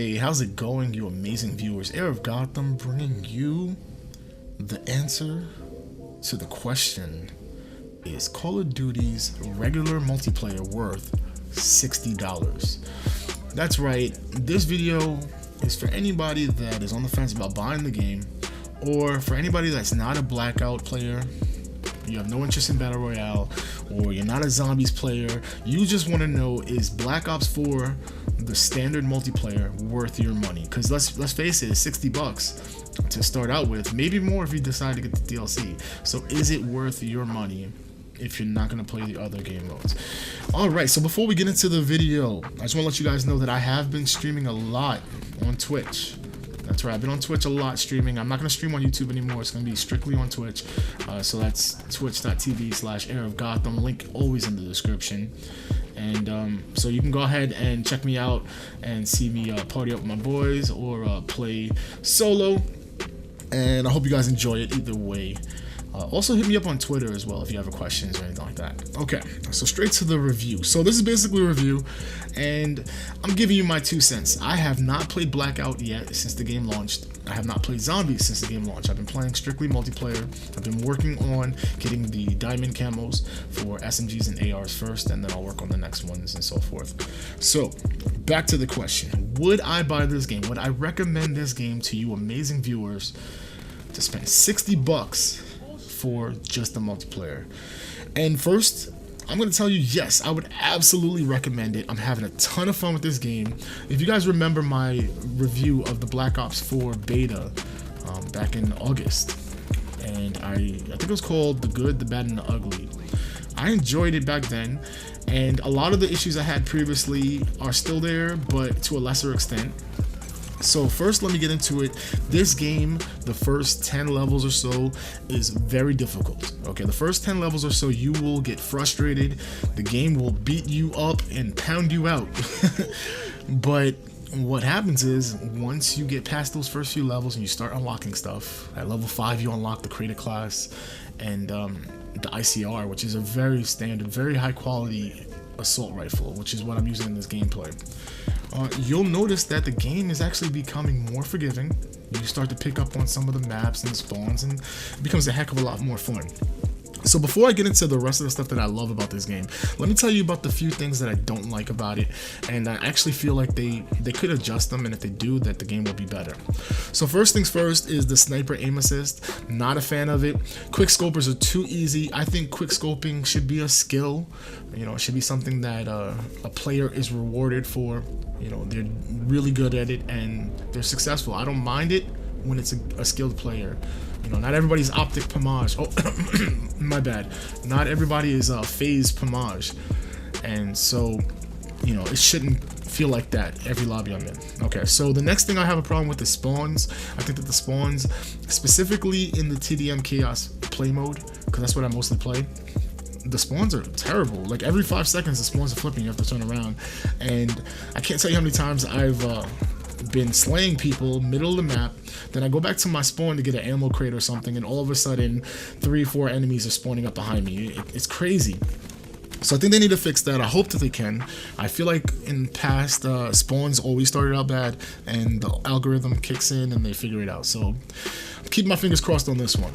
Hey, how's it going, you amazing viewers? Air of Gotham bringing you the answer to the question: is Call of Duty's regular multiplayer worth $60? That's right, this video is for anybody that is on the fence about buying the game, or for anybody that's not a Blackout player, you have no interest in Battle Royale, or you're not a Zombies player, you just want to know, is Black Ops 4, the standard multiplayer, worth your money? Because let's face it, it's 60 bucks to start out with, maybe more if you decide to get the DLC. So is it worth your money if you're not going to play the other game modes? Alright, so before we get into the video, I just want to let you guys know that I have been streaming a lot on Twitch. That's right, I've been on Twitch a lot streaming. I'm not going to stream on YouTube anymore. It's going to be strictly on Twitch. So that's twitch.tv/airofgotham. Link always in the description. And so you can go ahead and check me out and see me party up with my boys or play solo. And I hope you guys enjoy it either way. Also hit me up on Twitter as well if you have questions or anything like that. Okay, so straight to the review. So this is basically a review, and I'm giving you my 2 cents. I have not played Blackout yet since the game launched. I have not played Zombies since the game launched. I've been playing strictly multiplayer. I've been working on getting the diamond camos for SMGs and ARs first, and then I'll work on the next ones and so forth. So back to the question: would I buy this game? Would I recommend this game to you amazing viewers to spend 60 bucks for just the multiplayer? And first, I'm going to tell you, yes, I would absolutely recommend it. I'm having a ton of fun with this game. If you guys remember my review of the Black Ops 4 beta back in August, and I think it was called The Good, the Bad, and the Ugly. I enjoyed it back then, and a lot of the issues I had previously are still there, but to a lesser extent. So first, let me get into it. This game, the first 10 levels or so, is very difficult. Okay, the first 10 levels or so, you will get frustrated. The game will beat you up and pound you out. But what happens is, once you get past those first few levels and you start unlocking stuff, at level 5 you unlock the Creator class and the ICR, which is a very standard, very high quality assault rifle, which is what I'm using in this gameplay. You'll notice that the game is actually becoming more forgiving. You start to pick up on some of the maps and the spawns, and it becomes a heck of a lot more fun. So before I get into the rest of the stuff that I love about this game, let me tell you about the few things that I don't like about it, and I actually feel like they could adjust them, and if they do, that the game will be better. So first things first is the sniper aim assist. Not a fan of it. Quick scopers are too easy. I think quick scoping should be a skill. You know, it should be something that a player is rewarded for. You know, they're really good at it and they're successful. I don't mind it when it's a skilled player. You know, not everybody's optic pomage. Oh, my bad. Not everybody is phase pomage. And so, you know, it shouldn't feel like that every lobby I'm in. Okay, so the next thing I have a problem with is spawns. I think that the spawns, specifically in the TDM Chaos play mode, because that's what I mostly play, the spawns are terrible. Like every 5 seconds the spawns are flipping, you have to turn around, and I can't tell you how many times I've been slaying people middle of the map, then I go back to my spawn to get an ammo crate or something, and all of a sudden 3 or 4 enemies are spawning up behind me. It's crazy. So I think they need to fix that. I hope that they can. I feel like in past spawns always started out bad, and the algorithm kicks in and they figure it out. So I'm keeping my fingers crossed on this one.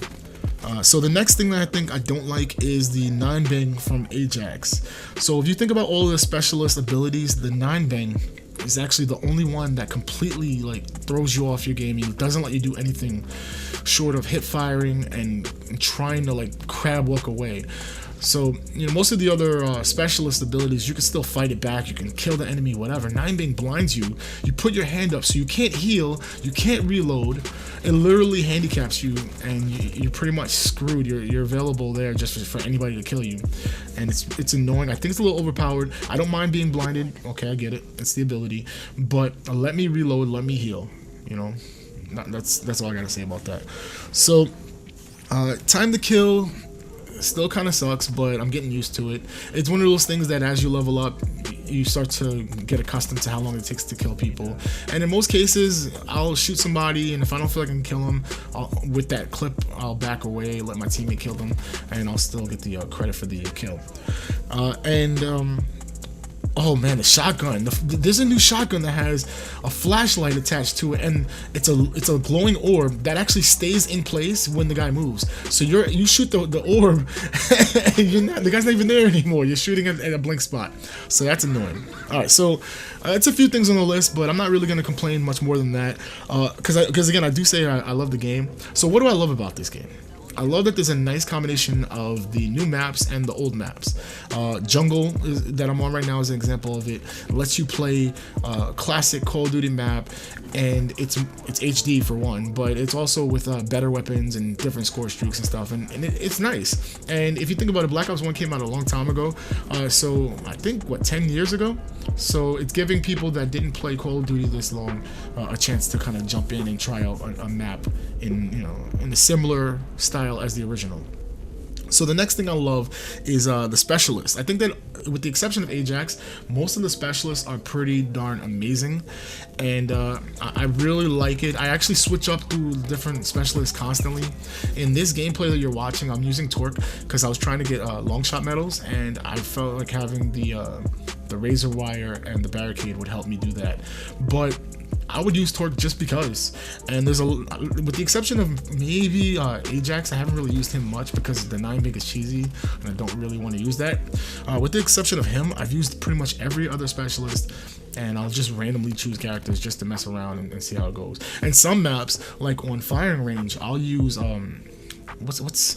So the next thing that I think I don't like is the 9-bang from Ajax. So if you think about all the specialist abilities, the 9-bang is actually the only one that completely like throws you off your game. It doesn't let you do anything short of hip firing and trying to like crab walk away. So, you know, most of the other specialist abilities, you can still fight it back, you can kill the enemy, whatever. 9-bang blinds you, you put your hand up, so you can't heal, you can't reload, it literally handicaps you, and you're pretty much screwed. You're available there just for anybody to kill you, and it's annoying. I think it's a little overpowered. I don't mind being blinded, okay, I get it, it's the ability, but let me reload, let me heal, you know. That's all I gotta say about that. So, time to kill still kind of sucks, but I'm getting used to it. It's one of those things that as you level up, you start to get accustomed to how long it takes to kill people. And in most cases, I'll shoot somebody, and if I don't feel like I can kill them, with that clip, I'll back away, let my teammate kill them, and I'll still get the credit for the kill. Oh man, the shotgun. There's a new shotgun that has a flashlight attached to it, and it's a glowing orb that actually stays in place when the guy moves. So you shoot the orb, and the guy's not even there anymore. You're shooting at a blank spot. So that's annoying. All right, so it's a few things on the list, but I'm not really gonna complain much more than that, because again, I do say I love the game. So what do I love about this game? I love that there's a nice combination of the new maps and the old maps. Jungle that I'm on right now is an example of it. It lets you play classic Call of Duty map, and it's HD for one, but it's also with better weapons and different score streaks and stuff, and it's nice. And if you think about it, Black Ops 1 came out a long time ago, so I think, what, 10 years ago? So it's giving people that didn't play Call of Duty this long a chance to kind of jump in and try out a map in a similar style as the original. So the next thing I love is the specialists. I think that with the exception of Ajax, most of the specialists are pretty darn amazing, and I really like it. I actually switch up through different specialists constantly. In this gameplay that you're watching, I'm using Torque because I was trying to get long shot medals, and I felt like having the razor wire and the barricade would help me do that. But I would use Torque just because, and with the exception of maybe Ajax, I haven't really used him much because the 9 big is cheesy and I don't really want to use that. With the exception of him, I've used pretty much every other specialist, and I'll just randomly choose characters just to mess around and see how it goes. And some maps, like on firing range, I'll use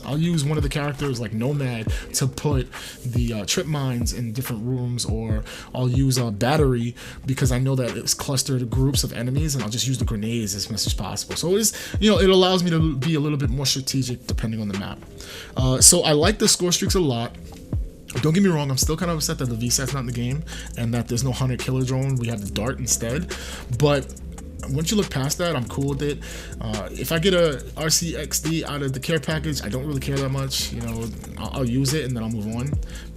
I'll use one of the characters like Nomad to put the trip mines in different rooms, or I'll use a battery because I know that it's clustered groups of enemies, and I'll just use the grenades as much as possible. So it allows me to be a little bit more strategic depending on the map. So I like the score streaks a lot. Don't get me wrong, I'm still kind of upset that the VSAT's not in the game and that there's no hunter killer drone. We have the dart instead, but once you look past that, I'm cool with it. If I get a RCXD out of the care package, I don't really care that much. I'll use it and then I'll move on.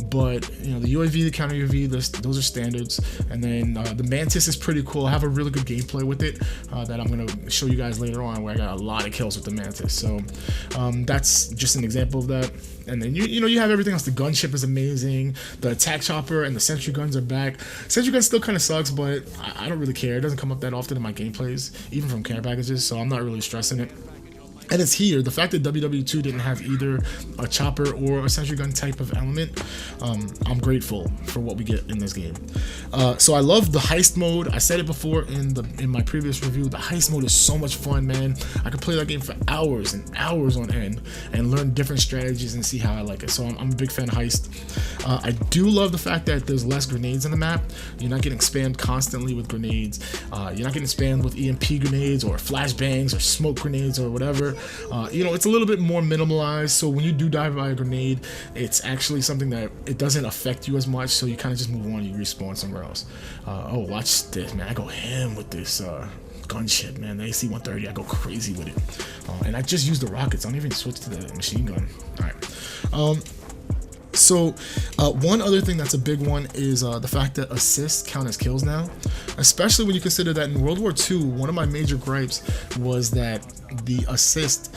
But the UAV, the counter UAV, those are standards. And then the Mantis is pretty cool. I have a really good gameplay with it that I'm gonna show you guys later on, where I got a lot of kills with the Mantis. So that's just an example of that. And then you have everything else. The gunship is amazing. The attack chopper and the sentry guns are back. Sentry gun still kind of sucks, but I don't really care. It doesn't come up that often in my gameplays, even from care packages, so I'm not really stressing it. And it's here. The fact that WW2 didn't have either a chopper or a sentry gun type of element, I'm grateful for what we get in this game. So I love the heist mode. I said it before in my previous review. The heist mode is so much fun, man. I could play that game for hours and hours on end and learn different strategies and see how I like it. So I'm a big fan of heist. I do love the fact that there's less grenades in the map. You're not getting spammed constantly with grenades. You're not getting spammed with EMP grenades or flashbangs or smoke grenades or whatever. It's a little bit more minimalized, so when you do die by a grenade, it's actually something that it doesn't affect you as much, so you kind of just move on, you respawn somewhere else. Oh, watch this, man. I go ham with this gunship, man. The AC-130, I go crazy with it. And I just use the rockets. I don't even switch to the machine gun. All right. So one other thing that's a big one is the fact that assists count as kills now, especially when you consider that in World War II, one of my major gripes was that the assist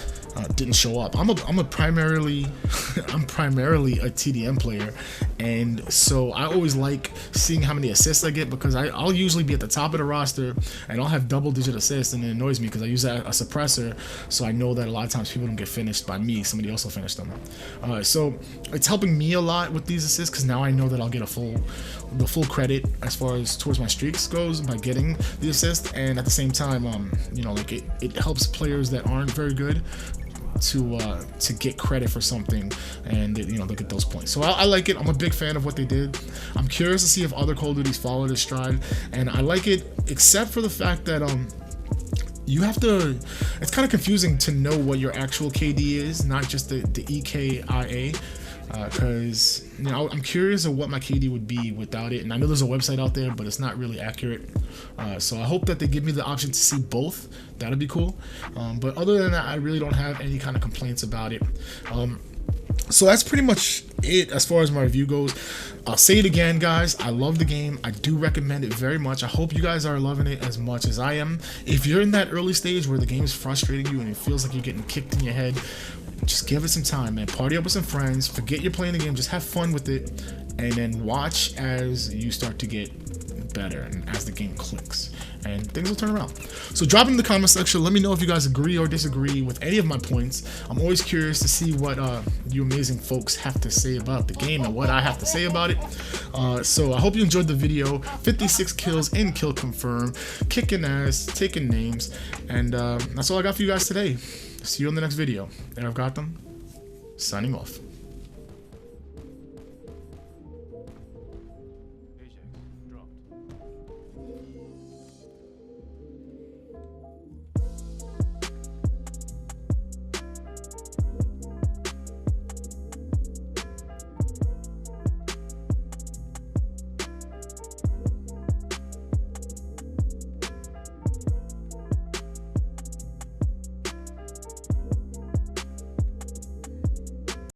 didn't show up. I'm primarily a TDM player, and so I always like seeing how many assists I get, because I'll usually be at the top of the roster and I'll have double-digit assists, and it annoys me because I use a suppressor, so I know that a lot of times people don't get finished by me. Somebody else will finish them. So it's helping me a lot with these assists, because now I know that I'll get the full credit as far as towards my streaks goes by getting the assist, and at the same time, it helps players that aren't very good to get credit for something, and they get those points. So I like it. I'm a big fan of what they did. I'm curious to see if other Call of Duties follow this stride, and I like it, except for the fact that you have to, it's kind of confusing to know what your actual KD is, not just the EKIA, because I'm curious of what my KD would be without it, and I know there's a website out there, but it's not really accurate. So I hope that they give me the option to see both. That'd be cool. But other than that, I really don't have any kind of complaints about it. So that's pretty much it as far as my review goes. I'll say it again, guys. I love the game. I do recommend it very much. I hope you guys are loving it as much as I am. If you're in that early stage where the game is frustrating you and it feels like you're getting kicked in your head, just give it some time, man. Party up with some friends. Forget you're playing the game. Just have fun with it. and then watch as you start to get better and as the game clicks, and things will turn around. So drop in the comment section, let me know if you guys agree or disagree with any of my points. I'm always curious to see what you amazing folks have to say about the game and what I have to say about it. So I hope you enjoyed the video. 56 kills in kill confirm, kicking ass, taking names, and that's all I got for you guys today. See you on the next video. There I've got them, signing off.